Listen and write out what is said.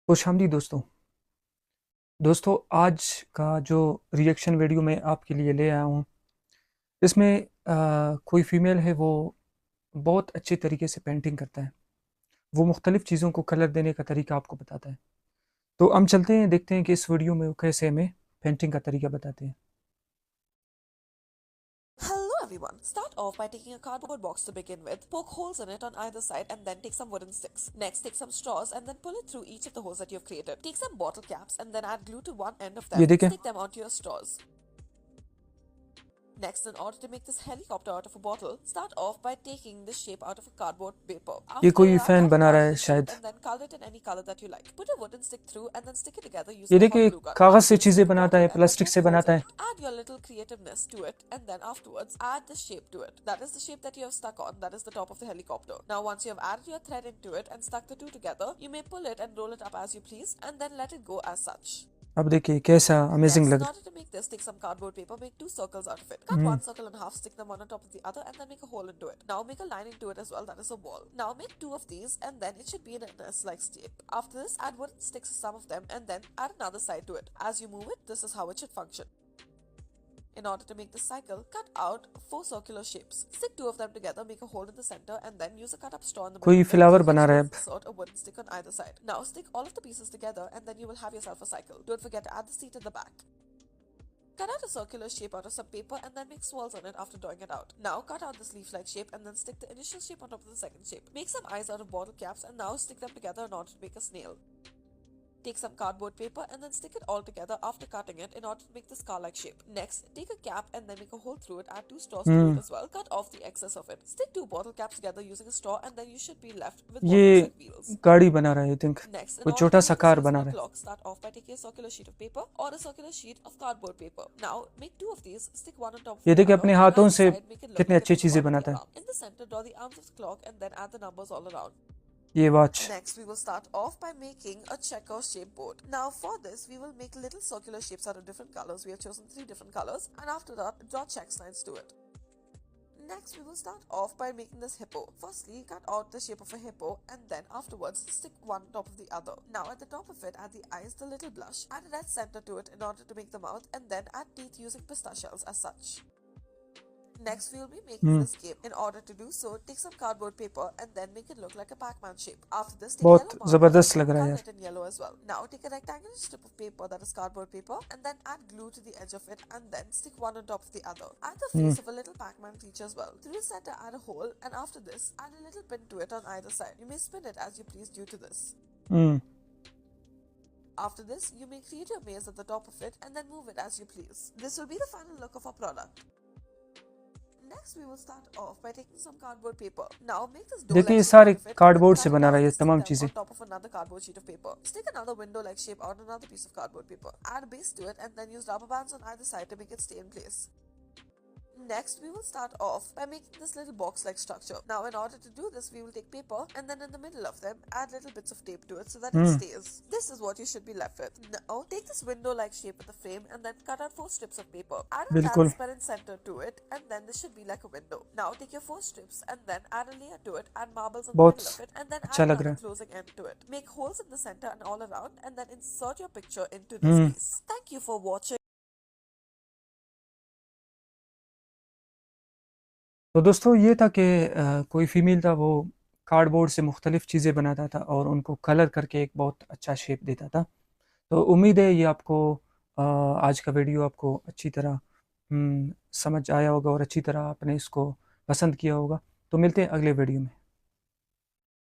खुशामदीद दोस्तों। आज का जो रिएक्शन वीडियो मैं आपके लिए ले आया हूँ, इसमें कोई फ़ीमेल है, वो बहुत अच्छे तरीके से पेंटिंग करता है। वो मुख्तलिफ़ चीज़ों को कलर देने का तरीका आपको बताता है। तो हम चलते हैं, देखते हैं कि इस वीडियो में वो कैसे हमें पेंटिंग का तरीका बताते हैं। Hello everyone. Start off by taking a cardboard box to begin with, poke holes in it on either side and then take some wooden sticks. Next, take some straws and then pull it through each of the holes that you've created. Take some bottle caps and then add glue to one end of ये them. देखें, Stick them onto your straws. Next, in order to make this helicopter out of a bottle, start off by taking the shape out of a cardboard paper. ये After कोई that, fan add a बना रहा part of है the shape शायद। and then color it in any color that you like. Put a wooden stick through and then stick it together ये using a hot देखिए, glue gun. कागज़ से After, चीज़ें stick a बनाता bottle है, and then plastic poke से holes बनाता in है। it. Add your little creativeness to it and then afterwards, add the shape to it. That is the shape that you have stuck on, that is the top of the helicopter. Now, once you have added your thread into it and stuck the two together, you may pull it and roll it up as you please and then let it go as such. अब देखिए कैसा amazing Next, लग in रहा order to make this, take some cardboard paper, make two circles out of it. है। Cut one circle in half, stick them one on top of the other, and then make a hole into it. Now make a line into it as well, that is a wall. Now make two of these, and then it should be in a S-like shape. After this, add wooden sticks to some of them, and then add another side to it. As you move it, this is how it should function. In order to make this cycle, cut out 4 circular shapes. Stick 2 of them together, make a hole in the center, and then use a cut up straw in the middle कोई of it, flower through which बना you रहा है will अब। insert a wooden stick on either side. Now stick all of the pieces together, and then you will have yourself a cycle. Don't forget to add the seat at the back. Cut out a circular shape out of some paper and then make swirls on it after drawing it out. Now cut out this leaf-like shape and then stick the initial shape on top of the second shape. Make some eyes out of bottle caps and now stick them together in order to make a snail. Take some cardboard paper and then stick it all together after cutting it in order to make this car-like shape. Next, take a cap and then make a hole through it, add 2 straws through it hmm, as well. Cut off the excess of it. Stick 2 bottle caps together using a straw and then you should be left with what looks ये like wheels. गाड़ी बना रहा है, I think. Next, in कोई order to छोटा सा make this car बना useful रहा है। clock, start off by taking a circular sheet of paper or a circular sheet of cardboard paper. Now, make 2 of these, stick one on top of ये the देखिए, other. अपने On हाथों either से side, make it look कितनी like a अच्छी mini चीज़ें one with the बनाता है। alarm. In the center, draw the arms of the clock and then add the numbers all around. ये watch. Next, we will start off by making a checker shape board. Now, for this, we will make little circular shapes out of different colors. We have chosen 3 different colors, and after that, draw check lines to it. Next, we will start off by making this hippo. Firstly, cut out the shape of a hippo and then afterwards stick one on top of the other. Now at the top of it, add the eyes, the little blush, add a red center to it in order to make the mouth and then add teeth using pistachios as such. Next, we will be making hmm, this game. In order to do so, take some cardboard paper and then make it look like a Pac-Man shape. After this, take बहुत yellow marker and ज़बरदस्त then लग रहा है color यार। it in yellow as well. Now, take a rectangular strip of paper that is cardboard paper and then add glue to the edge of it and then stick one on top of the other. Add the hmm, face of a little Pac-Man creature as well. Through the center, add a hole and after this, add a little pin to it on either side. You may spin it as you please due to this. Hmm, After this, you may create your maze at the top of it and then move it as you please. This will be the final look of our product. Next, we will start off by taking some cardboard paper. Now, make this देखिए, door-like ये shape out सारे of it and then cardboard cut से it बना रहा off है ये and stick तमाम them चीज़ें। on top of another cardboard sheet of paper. Stick another window-like shape on another piece of cardboard paper. Add a base to it and then use rubber bands on either side to make it stay in place. Next, we will start off by making this little box-like structure. Now, in order to do this, we will take paper and then in the middle of them, add little bits of tape to it so that it hmm, stays. This is what you should be left with. Now, take this window-like shape with the frame and then cut out 4 strips of paper. Add a बिल्कुल। transparent center to it and then this should be like a window. Now, take your 4 strips and then add a layer to it, add marbles in the बहुत middle of it and then अच्छा add लग another रहा है। closing end to it. Make holes in the center and all around and then insert your picture into this hmm, piece. Thank you for watching. तो दोस्तों, ये था कि कोई फ़ीमेल था, वो कार्डबोर्ड से मुख्तलिफ़ चीज़ें बनाता था और उनको कलर करके एक बहुत अच्छा शेप देता था। तो उम्मीद है ये आपको आज का वीडियो आपको अच्छी तरह समझ आया होगा और अच्छी तरह आपने इसको पसंद किया होगा। तो मिलते हैं अगले वीडियो में।